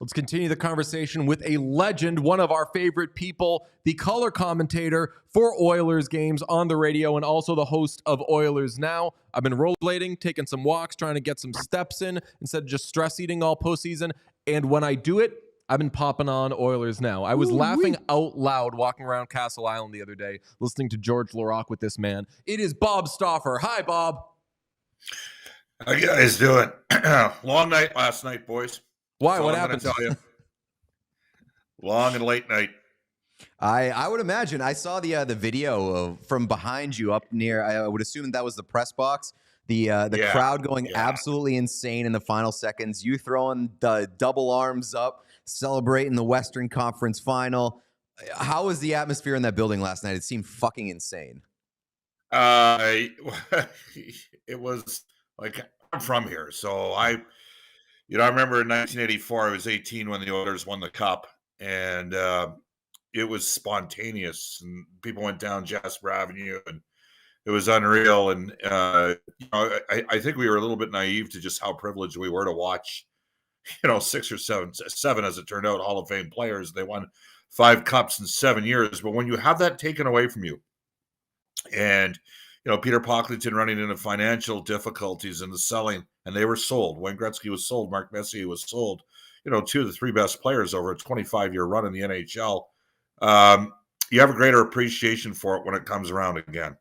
Let's continue the conversation with a legend, one of our favorite people, the color commentator for Oilers games on the radio and also the host of Oilers Now. I've been rollerblading, taking some walks, trying to get some steps in instead of just stress eating all postseason. And when I do it, I've been popping on Oilers Now. I was laughing out loud walking around Castle Island the other day, listening to George Laraque with this man. It is Bob Stauffer. Hi, Bob. How you guys doing? Long night last night, boys. Why? What happened? Tell you. Long and late night. I would imagine. I saw the video from behind you up near. I would assume that was the press box. The crowd going absolutely insane in the final seconds. You throwing the double arms up, celebrating the Western Conference Final. How was the atmosphere in that building last night? It seemed fucking insane. It was like, I'm from here, so I remember in 1984, I was 18 when the Oilers won the Cup, and it was spontaneous, and people went down Jasper Avenue, and it was unreal. And I think we were a little bit naive to just how privileged we were to watch, 6 or 7 as it turned out, Hall of Fame players. They won 5 cups in 7 years, but when you have that taken away from you, and Peter Pocklington running into financial difficulties in the selling, and they were sold. Wayne Gretzky was sold. Mark Messier was sold. 2 of the 3 best players over a 25-year run in the NHL. You have a greater appreciation for it when it comes around again.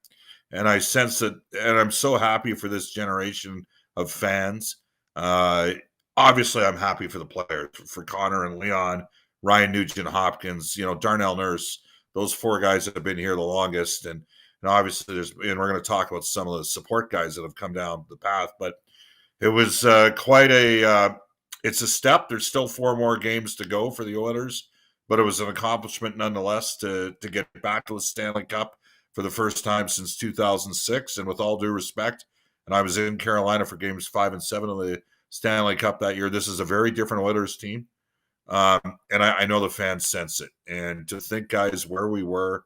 And I sense that, and I'm so happy for this generation of fans. Obviously, I'm happy for the players, for Connor and Leon, Ryan Nugent-Hopkins, Darnell Nurse, those 4 guys that have been here the longest. And obviously, we're going to talk about some of the support guys that have come down the path. But it was quite it's a step. There's still 4 more games to go for the Oilers, but it was an accomplishment nonetheless to get back to the Stanley Cup for the first time since 2006. And with all due respect, and I was in Carolina for games 5 and 7 of the Stanley Cup that year, this is a very different Oilers team. And I know the fans sense it. And to think, guys, where we were,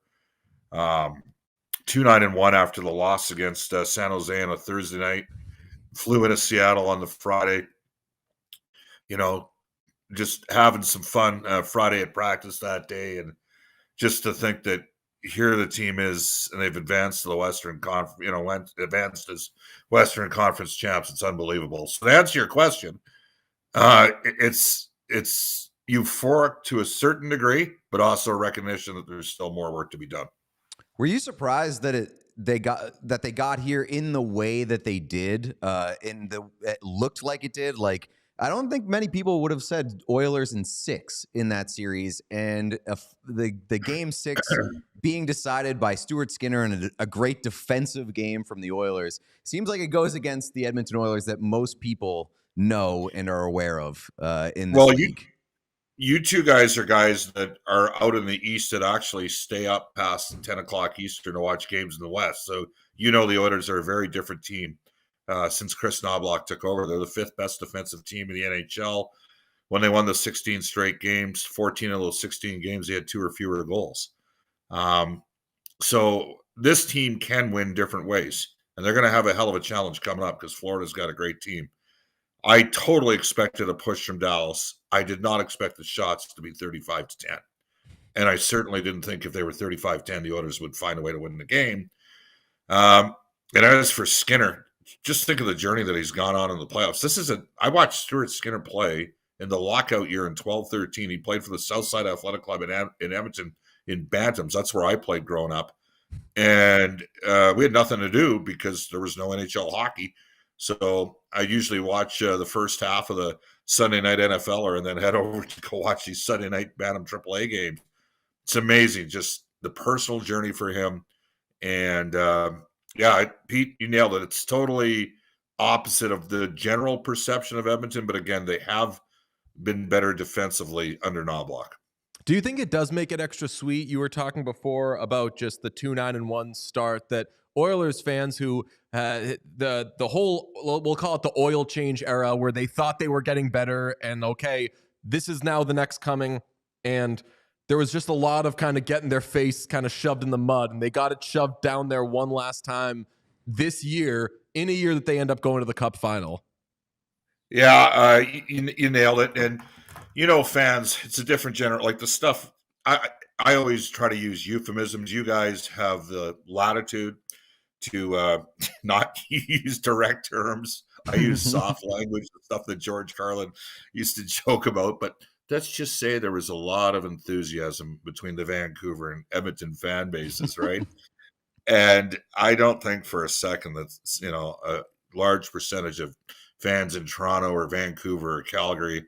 2-9-1 after the loss against San Jose on a Thursday night, flew into Seattle on the Friday, just having some fun Friday at practice that day. And just to think that here the team is, and they've advanced to the Western Conference, advanced as Western Conference champs. It's unbelievable. So to answer your question, it's euphoric to a certain degree, but also a recognition that there's still more work to be done. Were you surprised that they got here in the way that they did? It looked like it did. Like, I don't think many people would have said Oilers in 6 in that series, and the game 6 being decided by Stuart Skinner in a great defensive game from the Oilers seems like it goes against the Edmonton Oilers that most people know and are aware of in this league. You 2 guys are guys that are out in the East that actually stay up past 10 o'clock Eastern to watch games in the West. So the Oilers are a very different team since Kris Knoblauch took over. They're the 5th best defensive team in the NHL. When they won the 16 straight games, 14 of those 16 games, they had 2 or fewer goals. So this team can win different ways. And they're going to have a hell of a challenge coming up because Florida's got a great team. I totally expected a push from Dallas. I did not expect the shots to be 35-10. And I certainly didn't think if they were 35-10, the Oilers would find a way to win the game. And as for Skinner, just think of the journey that he's gone on in the playoffs. I watched Stuart Skinner play in the lockout year in 12-13. He played for the Southside Athletic Club in Edmonton in Bantams. That's where I played growing up. And we had nothing to do because there was no NHL hockey. So I usually watch the first half of the Sunday night NFLer and then head over to go watch these Sunday night Bantam AAA games. It's amazing, just the personal journey for him. And Pete, you nailed it. It's totally opposite of the general perception of Edmonton. But again, they have been better defensively under Knoblauch. Do you think it does make it extra sweet? You were talking before about just the 2-9-1 start that Oilers fans who the whole, we'll call it the oil change era, where they thought they were getting better and okay, this is now the next coming, and there was just a lot of kind of getting their face kind of shoved in the mud, and they got it shoved down there one last time this year, in a year that they end up going to the Cup final. Yeah, you nailed it. And Fans, it's a different like the stuff. I always try to use euphemisms. You guys have the latitude to not use direct terms. I use soft language, the stuff that George Carlin used to joke about. But let's just say there was a lot of enthusiasm between the Vancouver and Edmonton fan bases, right? And I don't think for a second that a large percentage of fans in Toronto or Vancouver or Calgary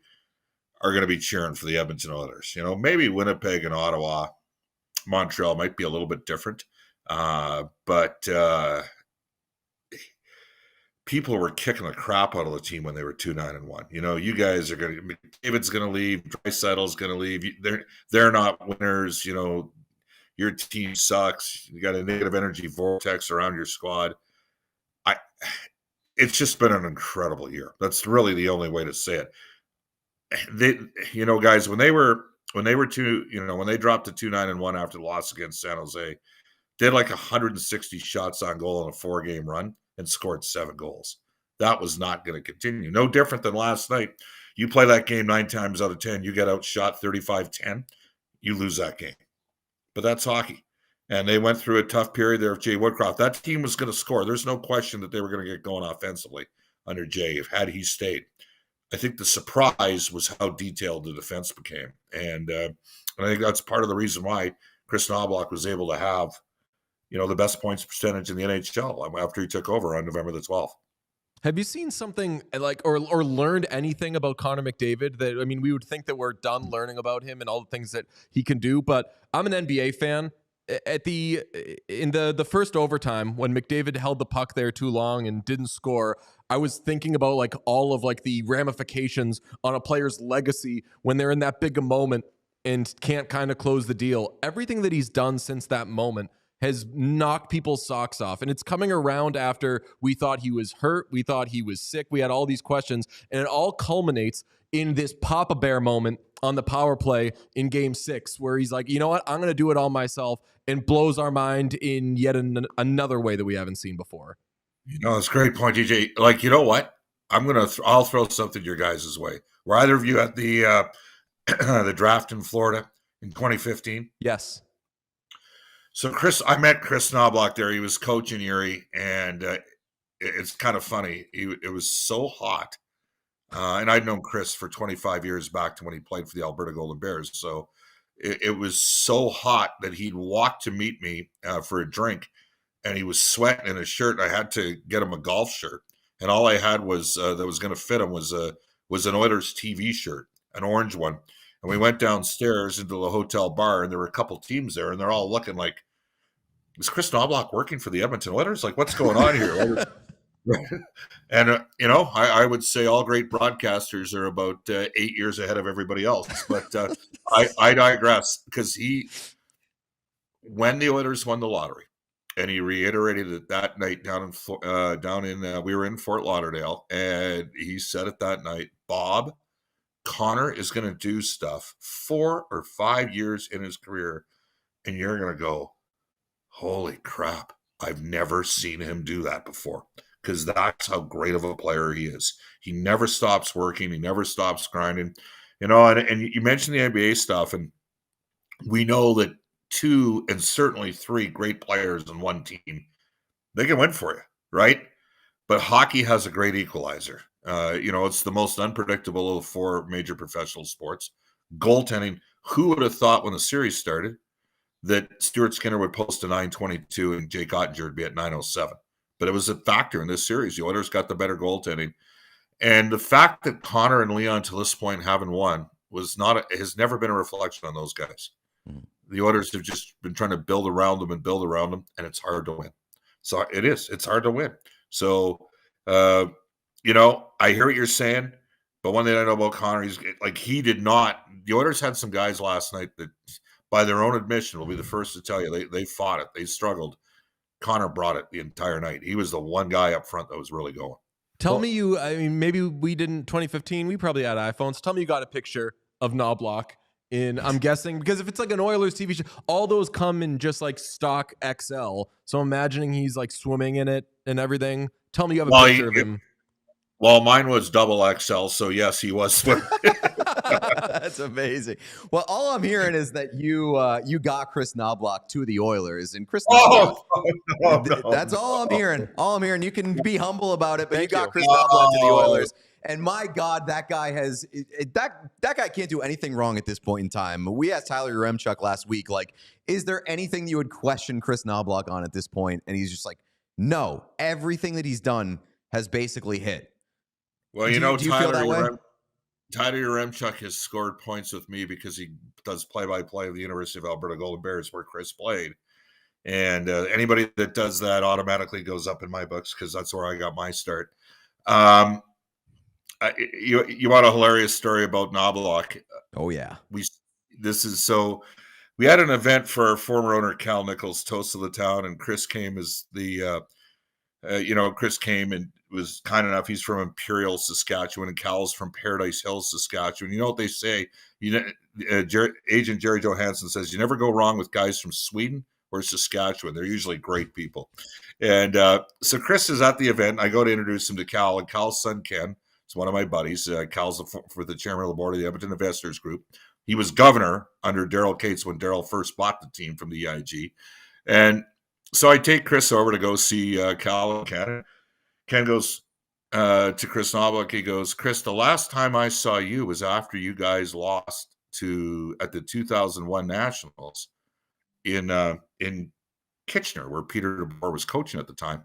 are going to be cheering for the Edmonton Oilers. Maybe Winnipeg and Ottawa, Montreal might be a little bit different. But people were kicking the crap out of the team when they were 2-9-1. You guys are going to, David's going to leave, Dreisaitl's going to leave. They're not winners. Your team sucks. You got a negative energy vortex around your squad. It's just been an incredible year. That's really the only way to say it. Guys, when they dropped to 2-9-1 after the loss against San Jose, they had like 160 shots on goal in a 4-game run and scored 7 goals. That was not going to continue. No different than last night. You play that game 9 times out of 10, you get outshot 35-10, you lose that game. But that's hockey. And they went through a tough period there with Jay Woodcroft. That team was going to score. There's no question that they were going to get going offensively under Jay had he stayed. I think the surprise was how detailed the defense became. And I think that's part of the reason why Kris Knoblauch was able to have the best points percentage in the NHL after he took over on November the 12th. Have you seen something like or learned anything about Connor McDavid that, we would think that we're done learning about him and all the things that he can do, but I'm an NBA fan. In the first overtime when McDavid held the puck there too long and didn't score, I was thinking about like all of like the ramifications on a player's legacy when they're in that big a moment and can't kind of close the deal. Everything that he's done since that moment has knocked people's socks off. And it's coming around after we thought he was hurt. We thought he was sick. We had all these questions. And it all culminates in this Papa Bear moment on the power play in Game 6, where he's like, you know what? I'm going to do it all myself, and blows our mind in yet another way that we haven't seen before. It's a great point, DJ. Like, you know what? I'll throw something your guys' way. Were either of you at the the draft in Florida in 2015? Yes. So I met Kris Knoblauch there. He was coaching Erie, and it's kind of funny. It was so hot, and I'd known Kris for 25 years back to when he played for the Alberta Golden Bears. So it was so hot that he'd walk to meet me for a drink, and he was sweating in his shirt. And I had to get him a golf shirt, and all I had was that was going to fit him was an Oilers TV shirt, an orange one. And we went downstairs into the hotel bar, and there were a couple teams there, and they're all looking like, is Kris Knoblauch working for the Edmonton Oilers? Like, what's going on here? And, I would say all great broadcasters are about 8 years ahead of everybody else. But I digress, because when the Oilers won the lottery, and he reiterated it that night we were in Fort Lauderdale, and he said it that night, Bob, Connor is going to do stuff 4 or 5 years in his career, and you're going to go, holy crap, I've never seen him do that before, because that's how great of a player he is. He never stops working. He never stops grinding. And you mentioned the NBA stuff, and we know that 2 and certainly 3 great players in one team, they can win for you, right? But hockey has a great equalizer. It's the most unpredictable of the 4 major professional sports. Goaltending, who would have thought when the series started that Stuart Skinner would post a 922 and Jake Ottinger would be at 907? But it was a factor in this series. The Oilers got the better goaltending. And the fact that Connor and Leon to this point haven't won has never been a reflection on those guys. The Oilers have just been trying to build around them, and it's hard to win. So it's hard to win. So, I hear what you're saying, but one thing I know about Connor, the Oilers had some guys last night that, by their own admission, will be the first to tell you, they fought it. They struggled. Connor brought it the entire night. He was the one guy up front that was really going. Tell me maybe we didn't, 2015, we probably had iPhones. Tell me you got a picture of Knoblauch I'm guessing, because if it's like an Oilers TV show, all those come in just like stock XL. So I'm imagining he's like swimming in it and everything. Tell me you have a picture of him. Well, mine was double XL, so yes, he was swimming. That's amazing. Well, all I'm hearing is that you got Kris Knoblauch to the Oilers, and Kris Knoblauch. That's all I'm hearing. All I'm hearing. You can be humble about it, but you got Kris Knoblauch to the Oilers. And my God, that guy has that guy can't do anything wrong at this point in time. We asked Tyler Yaremchuk last week, like, is there anything you would question Kris Knoblauch on at this point? And he's just like, no. Everything that he's done has basically hit. Well, do you feel that way? Tyler Yaremchuk has scored points with me because he does play-by-play of the University of Alberta Golden Bears, where Kris played. And anybody that does that automatically goes up in my books because that's where I got my start. You want a hilarious story about Knoblauch? Oh yeah. We had an event for our former owner Cal Nichols, Toast of the Town, and Kris came as the Kris came and was kind enough. He's from Imperial, Saskatchewan, and Cal's from Paradise Hills, Saskatchewan. You know what they say? Agent Jerry Johansson says you never go wrong with guys from Sweden or Saskatchewan. They're usually great people. And so Kris is at the event. I go to introduce him to Cal, and Cal's son Ken is one of my buddies. Cal's for the chairman of the board of the Edmonton Investors Group. He was governor under Daryl Cates when Daryl first bought the team from the EIG. And so I take Kris over to go see Cal and Ken. Ken goes to Kris Knoblauch. He goes, Kris, the last time I saw you was after you guys lost at the 2001 Nationals in Kitchener, where Peter DeBoer was coaching at the time.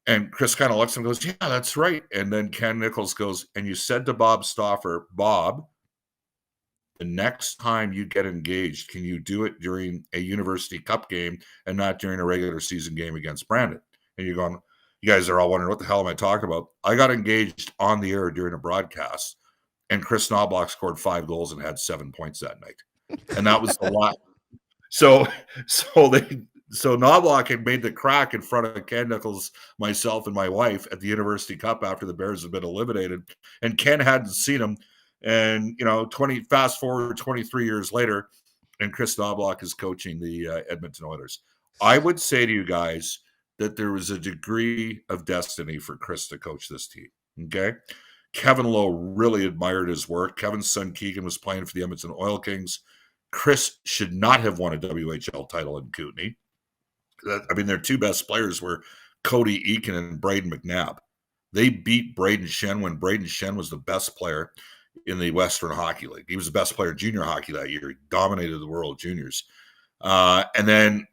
And Kris kind of looks and goes, yeah, that's right. And then Ken Nichols goes, and you said to Bob Stauffer, Bob, the next time you get engaged, can you do it during a University Cup game and not during a regular season game against Brandon? And you're going, you guys are all wondering, what the hell am I talking about? I got engaged on the air during a broadcast, and Kris Knoblauch scored 5 goals and had 7 points that night. And that was the lot. So Knoblauch had made the crack in front of Ken Nichols, myself, and my wife at the University Cup after the Bears had been eliminated. And Ken hadn't seen him. And, fast forward 23 years later, and Kris Knoblauch is coaching the Edmonton Oilers. I would say to you guys that there was a degree of destiny for Kris to coach this team. Okay. Kevin Lowe really admired his work. Kevin's son Keegan was playing for the Edmonton Oil Kings. Kris should not have won a WHL title in Kootenay. Their two best players were Cody Eakin and Braden McNabb. They beat Braden Shen when Braden Shen was the best player in the Western Hockey League. He was the best player in junior hockey that year. He dominated the World Juniors. And then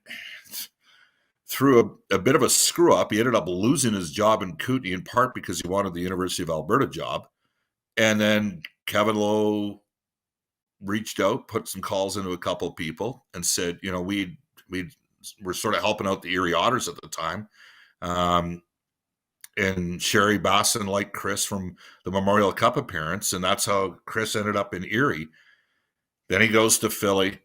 through a bit of a screw up, he ended up losing his job in Kootenay, in part because he wanted the University of Alberta job. And then Kevin Lowe reached out, put some calls into a couple of people, and said, we were sort of helping out the Erie Otters at the time. And Sherry Basson liked Kris from the Memorial Cup appearance, and that's how Kris ended up in Erie. Then he goes to Philly.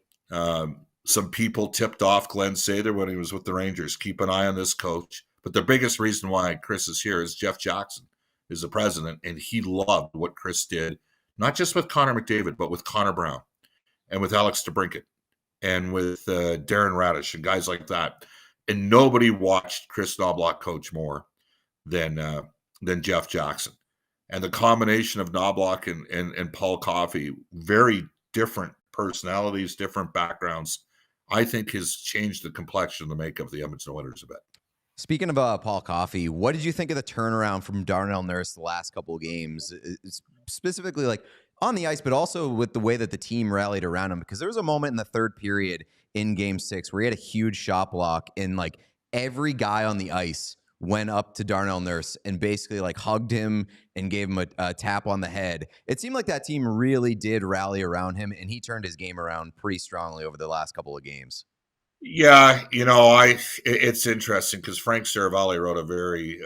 Some people tipped off Glenn Sather when he was with the Rangers. Keep an eye on this coach. But the biggest reason why Kris is here is Jeff Jackson is the president, and he loved what Kris did, not just with Connor McDavid, but with Connor Brown and with Alex DeBrincat and with Darren Radish and guys like that. And nobody watched Kris Knoblauch coach more than Jeff Jackson. And the combination of Knoblauch and Paul Coffey, very different personalities, different backgrounds, I think has changed the complexion, the makeup of the Edmonton Oilers a bit. Speaking of Paul Coffey, what did you think of the turnaround from Darnell Nurse the last couple of games, specifically like on the ice, but also with the way that the team rallied around him? Because there was a moment in the third period in Game 6 where he had a huge shot block, and like every guy on the ice went up to Darnell Nurse and basically like hugged him and gave him a tap on the head. It seemed like that team really did rally around him, and he turned his game around pretty strongly over the last couple of games. Yeah, it's interesting because Frank Saravalli wrote a very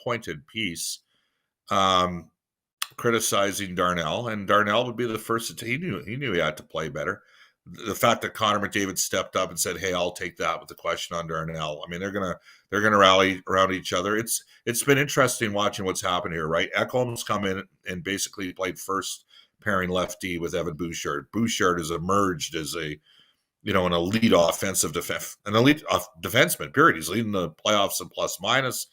pointed piece criticizing Darnell, and Darnell would be the first to he knew he had to play better. The fact that Connor McDavid stepped up and said, "Hey, I'll take that," with the question on Darnell. They're gonna rally around each other. It's been interesting watching what's happened here, right? Ekholm's come in and basically played first pairing lefty with Evan Bouchard. Bouchard has emerged as an elite offensive defenseman. Period. He's leading the playoffs in plus minus.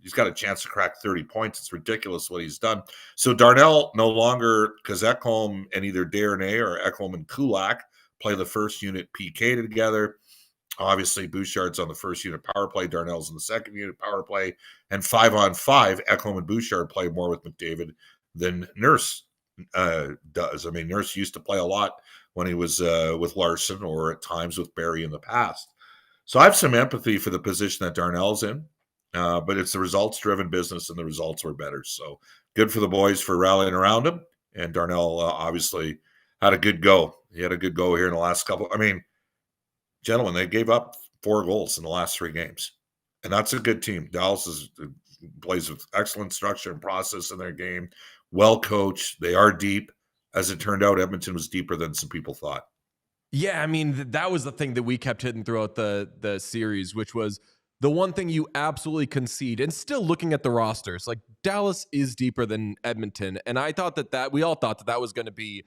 he's got a chance to crack 30 points. It's ridiculous what he's done. So Darnell no longer, because Ekholm and either Darnay or Ekholm and Kulak play the first unit PK together. Obviously, Bouchard's on the first unit power play. Darnell's in the second unit power play. And 5-on-5, Ekholm and Bouchard play more with McDavid than Nurse does. I mean, Nurse used to play a lot when he was with Larson or at times with Barry in the past. So I have some empathy for the position that Darnell's in, but it's a results-driven business, and the results were better. So good for the boys for rallying around him. And Darnell obviously had a good go. He had a good go here in the last couple. I mean, gentlemen, they gave up 4 goals in the last 3 games, and that's a good team. Dallas plays with excellent structure and process in their game, well coached. They are deep. As it turned out, Edmonton was deeper than some people thought. Yeah, I mean, that was the thing that we kept hitting throughout the series, which was the one thing you absolutely concede. And still looking at the rosters, like Dallas is deeper than Edmonton, and I thought that we all thought that was going to be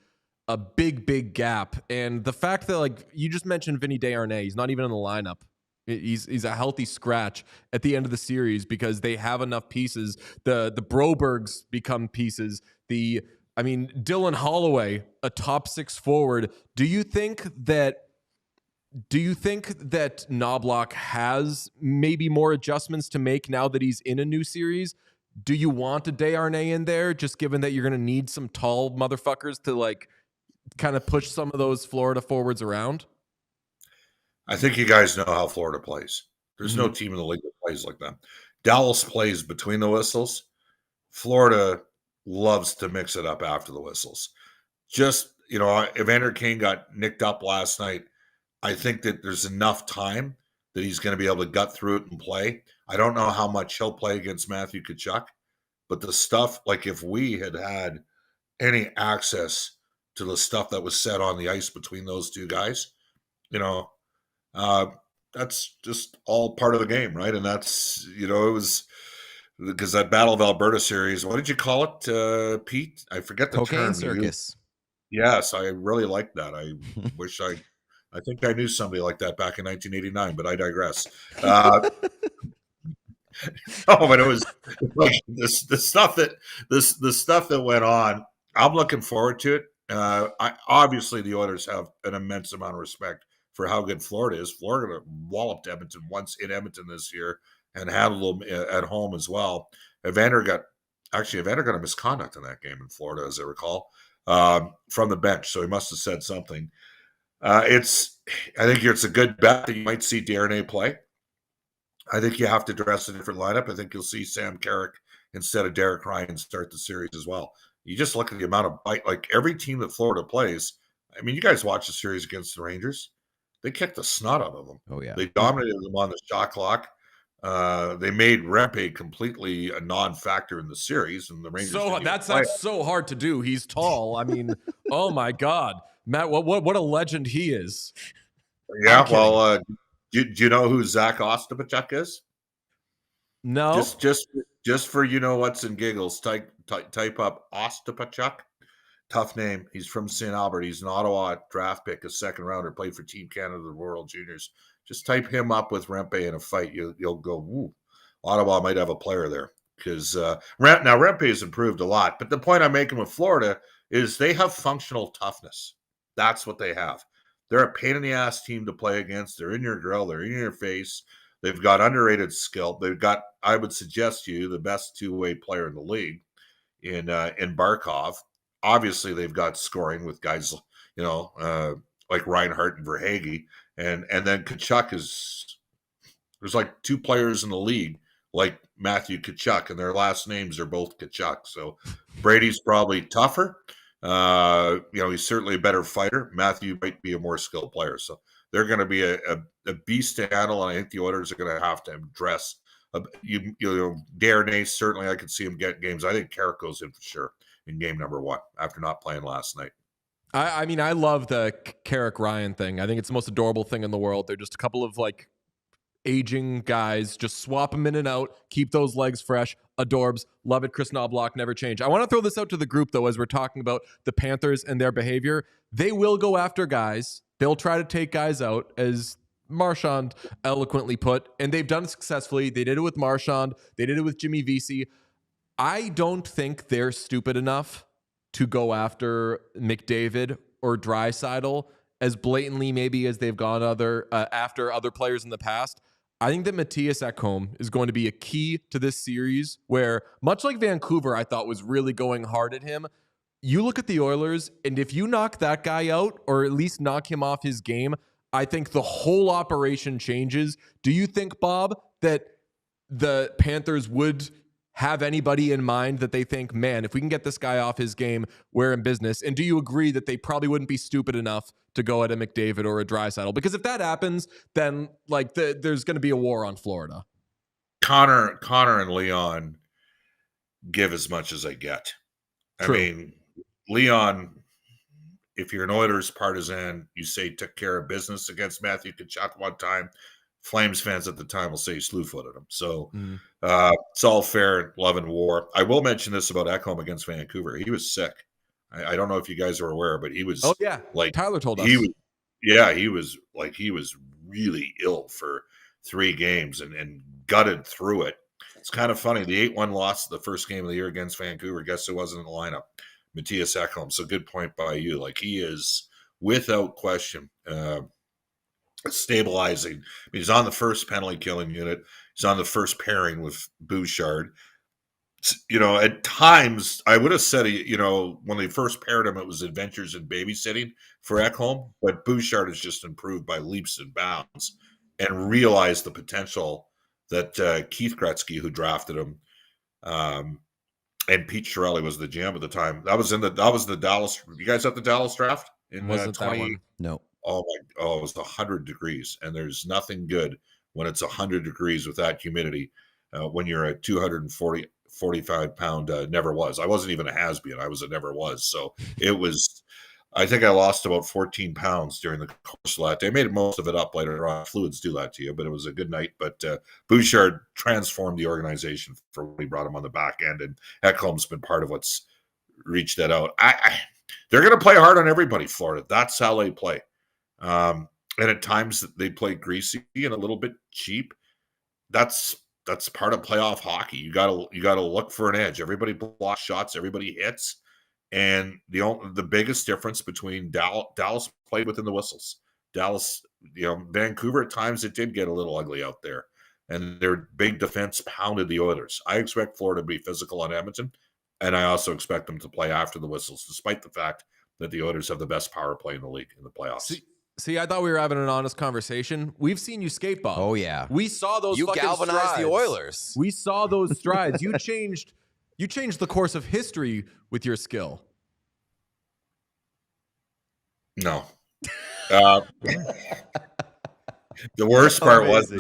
a big gap. And the fact that, like, you just mentioned Vinny Desharnais, he's not even in the lineup. He's a healthy scratch at the end of the series because they have enough pieces. The Brobergs become pieces. Dylan Holloway, a top 6 forward. Do you think that Knoblauch has maybe more adjustments to make now that he's in a new series? Do you want a Desharnais in there, just given that you're going to need some tall motherfuckers to, like, kind of push some of those Florida forwards around? I think you guys know how Florida plays. There's no team in the league that plays like that. Dallas plays between the whistles. Florida loves to mix it up after the whistles. Just, Evander Kane got nicked up last night. I think that there's enough time that he's going to be able to gut through it and play. I don't know how much he'll play against Matthew Tkachuk, but the stuff, like if we had any access to the stuff that was said on the ice between those two guys, that's just all part of the game, right? And that's, it was because that Battle of Alberta series, what did you call it, Pete? I forget the Cocaine term. circus. Yes, I really like that. I wish I think I knew somebody like that back in 1989, but I digress. But it was like the stuff that went on. I'm looking forward to it. Obviously, the Oilers have an immense amount of respect for how good Florida is. Florida walloped Edmonton once in Edmonton this year and handled them at home as well. Evander got a misconduct in that game in Florida, as I recall, from the bench. So he must have said something. I think it's a good bet that you might see Darnay play. I think you have to dress a different lineup. I think you'll see Sam Carrick instead of Derek Ryan start the series as well. You just look at the amount of bite, like every team that Florida plays. I mean, you guys watch the series against the Rangers. They kicked the snot out of them. Oh, yeah. They dominated them on the shot clock. They made Rempe completely a non-factor in the series, and the Rangers. So that's so hard to do. He's tall. I mean, oh my God, Matt, what a legend he is. Yeah, well, do you know who Zach Ostapachuk is? No. Just for what's in giggles, type up Ostapachuk. Tough name. He's from St. Albert. He's an Ottawa draft pick, a second rounder, played for Team Canada, the World Juniors. Just type him up with Rempe in a fight. You'll go, woo, Ottawa might have a player there. Because now Rempe has improved a lot. But the point I'm making with Florida is they have functional toughness. That's what they have. They're a pain-in-the-ass team to play against. They're in your grill. They're in your face. They've got underrated skill. They've got, I would suggest to you, the best two-way player in the league in Barkov. Obviously, they've got scoring with guys, like Reinhart and Verhaeghe. And then Tkachuk there's like 2 players in the league like Matthew Tkachuk, and their last names are both Tkachuk. So Brady's probably tougher. He's certainly a better fighter. Matthew might be a more skilled player. So they're going to be a beast to handle, and I think the Oilers are going to have to address. Darnay, certainly I could see him get games. I think Carrick goes in for sure in game number 1 after not playing last night. I mean, I love the Carrick Ryan thing. I think it's the most adorable thing in the world. They're just a couple of like aging guys. Just swap them in and out. Keep those legs fresh. Adorbs. Love it. Kris Knoblauch, never change. I want to throw this out to the group, though, as we're talking about the Panthers and their behavior. They will go after guys. They'll try to take guys out, as Marchand eloquently put, and they've done it successfully. They did it with Marchand. They did it with Jimmy Vesey. I don't think they're stupid enough to go after McDavid or Draisaitl as blatantly maybe as they've gone after other players in the past. I think that Matthias Ekholm is going to be a key to this series where, much like Vancouver, I thought was really going hard at him. You look at the Oilers, and if you knock that guy out or at least knock him off his game, I think the whole operation changes. Do you think, Bob, that the Panthers would have anybody in mind that they think, man, if we can get this guy off his game, we're in business? And do you agree that they probably wouldn't be stupid enough to go at a McDavid or a Draisaitl? Because if that happens, then there's going to be a war on Florida. Connor and Leon give as much as they get. True. I mean, Leon, if you're an Oilers partisan, you say took care of business against Matthew Tkachuk one time. Flames fans at the time will say you slew-footed him. So it's all fair, love, and war. I will mention this about Ekholm against Vancouver. He was sick. I don't know if you guys are aware, but he was. Oh yeah, like Tyler told us. He was really ill for 3 games and gutted through it. It's kind of funny. The 8-1 loss the first game of the year against Vancouver. Guess who wasn't in the lineup? Matthias Ekholm. So good point by you. Like, he is without question stabilizing. I mean, he's on the first penalty killing unit. He's on the first pairing with Bouchard. You know, at times I would have said, you know, when they first paired him, it was adventures in babysitting for Ekholm, but Bouchard has just improved by leaps and bounds and realized the potential that Keith Gretzky, who drafted him, and Pete Chiarelli was the GM at the time. That was the Dallas. You guys at the Dallas draft in 20? No. It was 100 degrees, and there's nothing good when it's 100 degrees with that humidity. When you're a 245-pound never was. I wasn't even a has-been. I was a never was. So it was. I think I lost about 14 pounds during the course of that day. I made most of it up later on. Fluids do that to you, but it was a good night. But Bouchard transformed the organization for when he brought him on the back end, and Ekholm's been part of what's reached that out. They're going to play hard on everybody, Florida. That's how they play. And at times they play greasy and a little bit cheap. That's part of playoff hockey. You gotta look for an edge. Everybody blocks shots. Everybody hits. And the biggest difference between Dallas played within the whistles. Dallas, Vancouver at times it did get a little ugly out there, and their big defense pounded the Oilers. I expect Florida to be physical on Edmonton, and I also expect them to play after the whistles, despite the fact that the Oilers have the best power play in the league in the playoffs. See, I thought we were having an honest conversation. We've seen you skate, Bob. Oh yeah, we saw those. You fucking galvanized strides. the Oilers. We saw those strides. You changed the course of history with your skill. No. The worst part was, do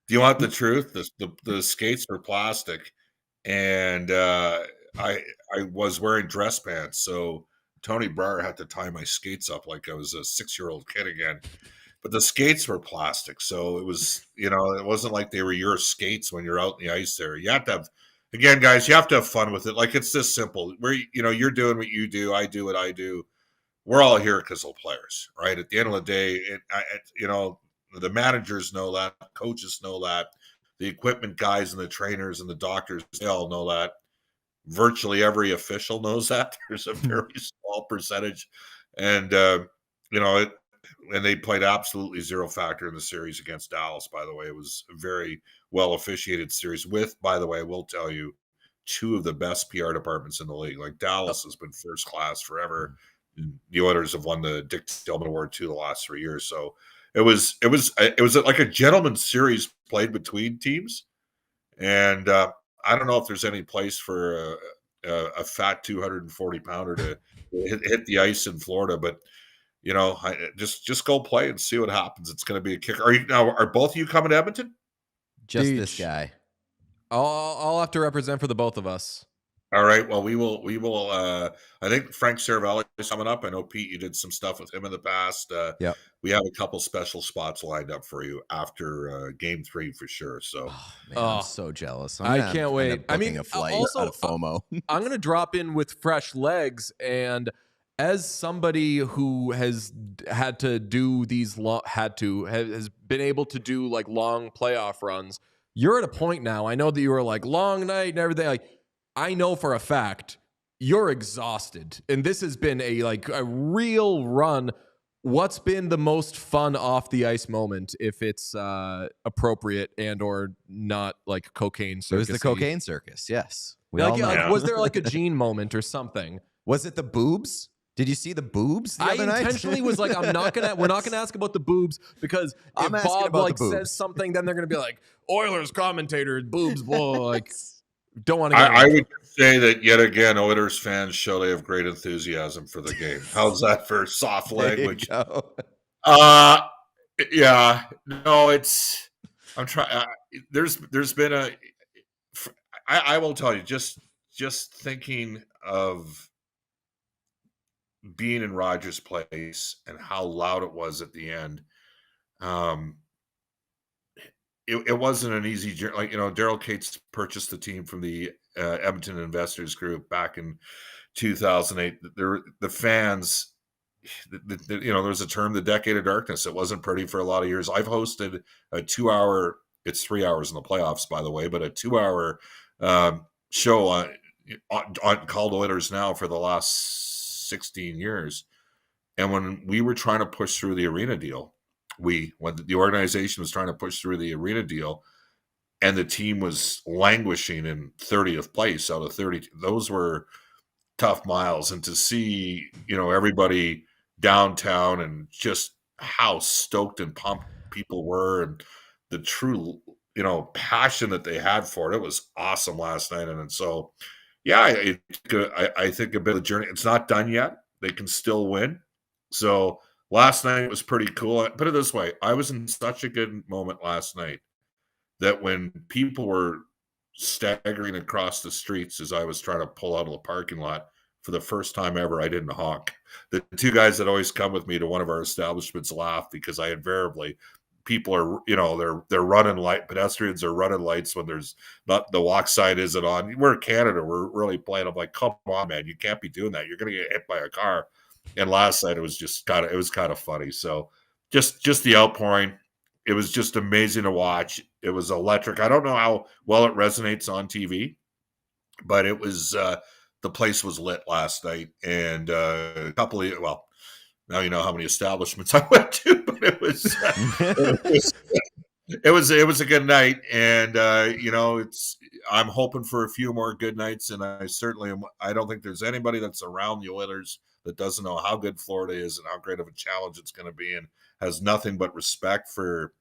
you want the truth? The skates were plastic, and I was wearing dress pants, so Tony Breyer had to tie my skates up like I was a 6-year-old kid again. But the skates were plastic, so it was, it wasn't like they were your skates when you're out in the ice there. You have to have, again, guys, you have to have fun with it. Like, it's this simple. You're doing what you do, I do what I do. We're all here because of players, right? At the end of the day, the managers know that, coaches know that, the equipment guys and the trainers and the doctors, they all know that. Virtually every official knows that. There's a very small percentage, and and they played absolutely zero factor in the series against Dallas. By the way, it was a very well officiated series. With, by the way, I will tell you, 2 of the best PR departments in the league. Like, Dallas has been first class forever. The Oilers have won the Dick Tillman Award 2 the last 3 years. So it was like a gentleman's series played between teams, and I don't know if there's any place for a fat 240-pounder to hit the ice in Florida, but just go play and see what happens. It's going to be a kicker. Are both of you coming to Edmonton? Just this guy. I'll have to represent for the both of us. All right. Well, we will. I think Frank Saravelli is coming up. I know, Pete, you did some stuff with him in the past. Yeah. We have a couple special spots lined up for you after Game 3 for sure. So, I'm so jealous. I can't wait. I mean, a flight also, out of FOMO. I'm going to drop in with fresh legs, and as somebody who has had to do these has been able to do like long playoff runs, you're at a point now. I know that you were like long night and everything. Like, I know for a fact you're exhausted, and this has been a real run. What's been the most fun off the ice moment, if it's appropriate and or not like cocaine circus? It was the cocaine circus. Yes. Was there like a Gene moment or something? Was it the boobs? Did you see the boobs the other night? I intentionally was like, we're not gonna ask about the boobs, because if Bob like says something, then they're gonna be like, Oilers commentator, boobs, blah, like, don't want to. I would say that yet again, Oilers fans show they have great enthusiasm for the game. How's that for soft language? Yeah, no, I'm trying. There's been I will tell you, just thinking of being in Rogers Place and how loud it was at the end. It wasn't an easy journey. Like, Daryl Cates purchased the team from the Edmonton Investors Group back in 2008. The fans, there's a term, the decade of darkness. It wasn't pretty for a lot of years. I've hosted a 2-hour, it's 3 hours in the playoffs, by the way, but a 2-hour show on called Oilers Now for the last 16 years. And when we were trying to push through the arena deal, when the organization was trying to push through the arena deal, and the team was languishing in 30th place out of 30, those were tough miles. And to see, everybody downtown and just how stoked and pumped people were, and the true, passion that they had for it, it was awesome last night. And so, yeah, I think a bit of the journey, it's not done yet. They can still win. So last night was pretty cool. Put it this way, I was in such a good moment last night that when people were staggering across the streets as I was trying to pull out of the parking lot, for the first time ever, I didn't honk. The two guys that always come with me to one of our establishments laugh, because I invariably, people are, they're running light, pedestrians are running lights when there's not, the walk sign isn't on. We're in Canada, we're really playing. I'm like, come on, man, you can't be doing that. You're going to get hit by a car. And last night it was kind of funny. So just the outpouring, it was just amazing to watch. It was electric. I don't know how well it resonates on TV, but it was, the place was lit last night. And a couple of, well, now you know how many establishments I went to, but it was it was a good night. And I'm hoping for a few more good nights. And I certainly am. I don't think there's anybody that's around the Oilers that doesn't know how good Florida is and how great of a challenge it's going to be, and has nothing but respect for,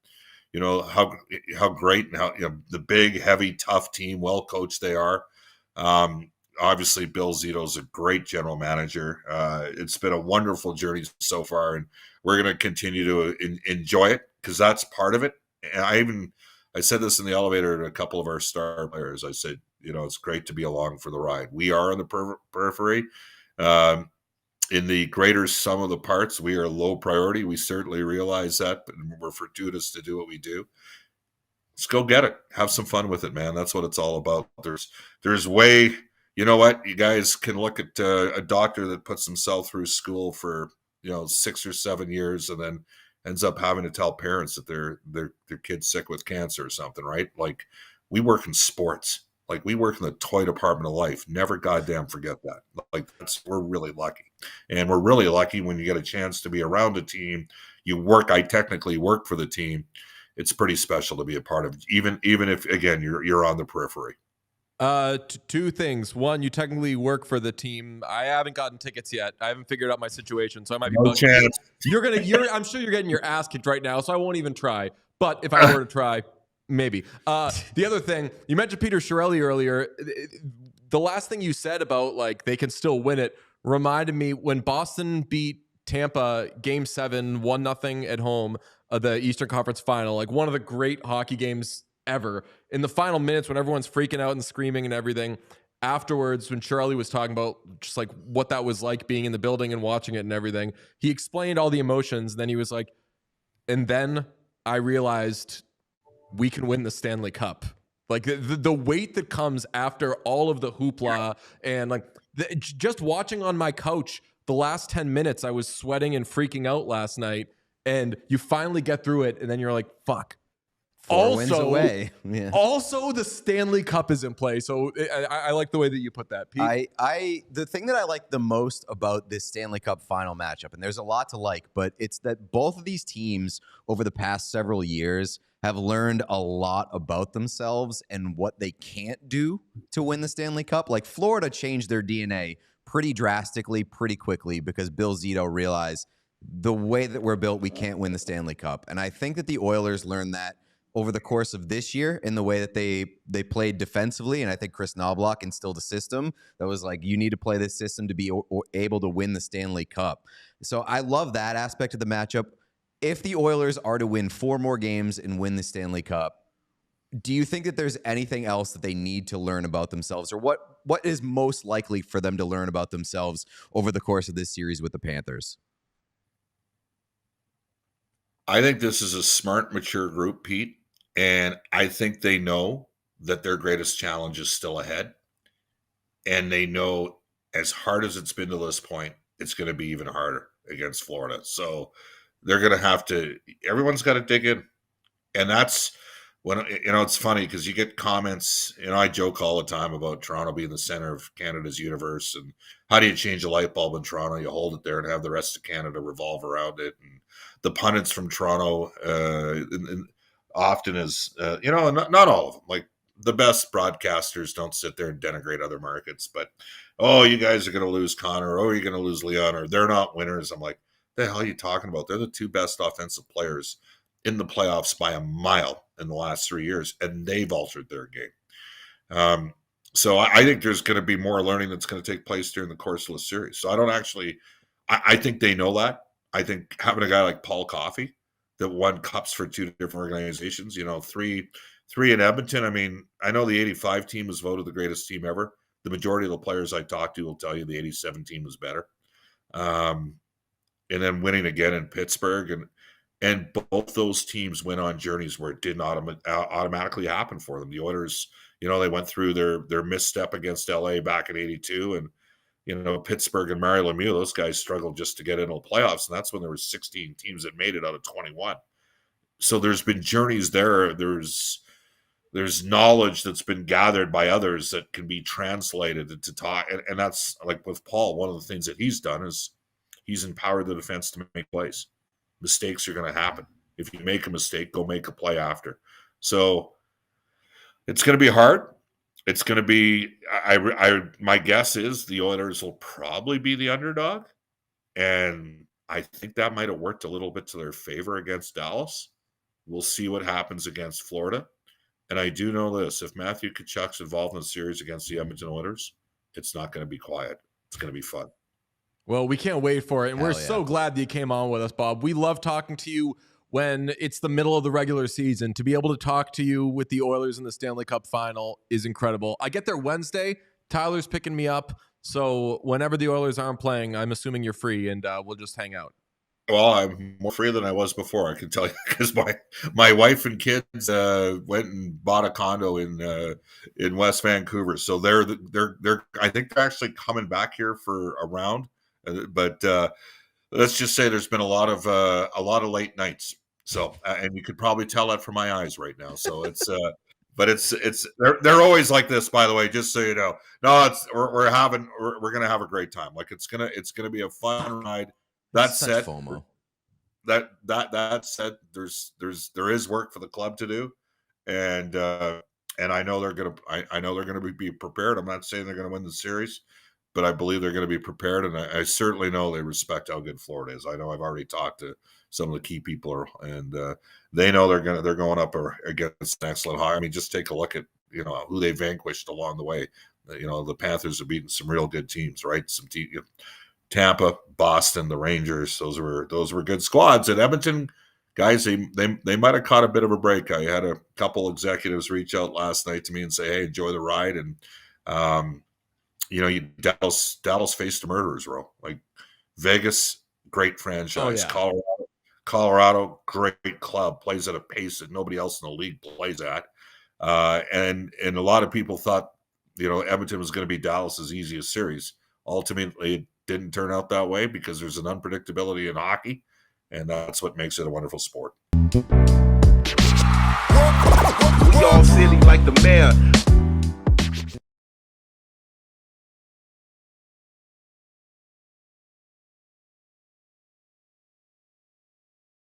how great and how, the big, heavy, tough team, well coached they are. Obviously, Bill Zito's a great general manager. It's been a wonderful journey so far, and we're going to continue to enjoy it, because that's part of it. And I said this in the elevator to a couple of our star players. I said, it's great to be along for the ride. We are on the periphery. In the greater sum of the parts, we are low priority. We certainly realize that, but we're fortuitous to do what we do. Let's go get it. Have some fun with it, man. That's what it's all about. There's way, you know what? You guys can look at a doctor that puts himself through school for, 6 or 7 years, and then ends up having to tell parents that their kid's sick with cancer or something, right? Like, we work in sports. Like, we work in the toy department of life. Never goddamn forget that. Like, we're really lucky. And we're really lucky when you get a chance to be around a team. I technically work for the team. It's pretty special to be a part of, even if, again, you're on the periphery. Two things. One, you technically work for the team. I haven't gotten tickets yet. I haven't figured out my situation, so I might be no chance. I'm sure you're getting your ass kicked right now, so I won't even try. But if I were to try, maybe. The other thing, you mentioned Peter Chiarelli earlier. The last thing you said about, like, they can still win it reminded me when Boston beat Tampa Game 7, 1-0 at home of the Eastern Conference Final, like one of the great hockey games ever. In the final minutes, when everyone's freaking out and screaming and everything, afterwards, when Chiarelli was talking about just like what that was like being in the building and watching it and everything, he explained all the emotions. Then he was like, and then I realized we can win the Stanley Cup. Like the weight that comes after all of the hoopla, and like just watching on my couch the last 10 minutes, I was sweating and freaking out last night, and you finally get through it, and then you're like, fuck. 4 wins away. Yeah. Also, the Stanley Cup is in play, so I like the way that you put that, Pete. The thing that I like the most about this Stanley Cup final matchup, and there's a lot to like, but it's that both of these teams over the past several years have learned a lot about themselves and what they can't do to win the Stanley Cup. Like Florida changed their DNA pretty drastically, pretty quickly, because Bill Zito realized the way that we're built, we can't win the Stanley Cup. And I think that the Oilers learned that over the course of this year in the way that they played defensively. And I think Kris Knoblauch instilled a system that was like, you need to play this system to be able to win the Stanley Cup. So I love that aspect of the matchup. If the Oilers are to win 4 more games and win the Stanley Cup, do you think that there's anything else that they need to learn about themselves, or what is most likely for them to learn about themselves over the course of this series with the Panthers? I think this is a smart, mature group, Pete. And I think they know that their greatest challenge is still ahead. And they know, as hard as it's been to this point, it's going to be even harder against Florida. So they're going to have to, everyone's got to dig in. And that's when, it's funny because you get comments, I joke all the time about Toronto being the center of Canada's universe. And how do you change a light bulb in Toronto? You hold it there and have the rest of Canada revolve around it. And the pundits from Toronto, often is, not all of them. Like the best broadcasters don't sit there and denigrate other markets, but, oh, you guys are going to lose Connor, or you're going to lose Leon, or they're not winners. I'm like, the hell are you talking about? They're the 2 best offensive players in the playoffs by a mile in the last 3 years, and they've altered their game. So I think there's going to be more learning that's going to take place during the course of the series. So I think they know that. I think having a guy like Paul Coffey that won cups for 2 different organizations, 3 in Edmonton. I mean, I know the 85 team was voted the greatest team ever. The majority of the players I talked to will tell you the 87 team was better. And then winning again in Pittsburgh. And both those teams went on journeys where it didn't automatically happen for them. The Oilers, they went through their misstep against LA back in 82, and Pittsburgh and Mario Lemieux, those guys struggled just to get into the playoffs. And that's when there were 16 teams that made it out of 21. So there's been journeys there. There's knowledge that's been gathered by others that can be translated into talk. And that's like with Paul, one of the things that he's done is he's empowered the defense to make plays. Mistakes are going to happen. If you make a mistake, go make a play after. So it's going to be hard. It's going to be, my guess is the Oilers will probably be the underdog. And I think that might have worked a little bit to their favor against Dallas. We'll see what happens against Florida. And I do know this, if Matthew Tkachuk's involved in the series against the Edmonton Oilers, it's not going to be quiet. It's going to be fun. Well, we can't wait for it. And we're so glad that you came on with us, Bob. We love talking to you when it's the middle of the regular season. To be able to talk to you with the Oilers in the Stanley Cup Final is incredible. I get there Wednesday. Tyler's picking me up. So whenever the Oilers aren't playing, I'm assuming you're free, and we'll just hang out. Well, I'm more free than I was before, I can tell you, because my wife and kids went and bought a condo in West Vancouver. So they're I think they're actually coming back here for a round. But let's just say there's been a lot of late nights. So and you could probably tell that from my eyes right now. So it's but they're always like this, by the way, just so you know. No, we're gonna have a great time. Like it's gonna be a fun ride. That said, FOMO. That said, there is work for the club to do, and I know they're gonna be prepared. I'm not saying they're gonna win the series, but I believe they're going to be prepared, and I certainly know they respect how good Florida is. I know I've already talked to some of the key people, and they know they're going up against an excellent high. I mean, just take a look at who they vanquished along the way. The Panthers have beaten some real good teams, right? Tampa, Boston, the Rangers. Those were good squads. And Edmonton, guys, they might have caught a bit of a break. I had a couple executives reach out last night to me and say, "Hey, enjoy the ride." And Dallas faced a murderer's row. Like Vegas, great franchise. Oh, yeah. Colorado, great club, plays at a pace that nobody else in the league plays at. And a lot of people thought, Edmonton was going to be Dallas's easiest series. Ultimately, didn't turn out that way because there's an unpredictability in hockey, and that's what makes it a wonderful sport. We all silly like the mayor.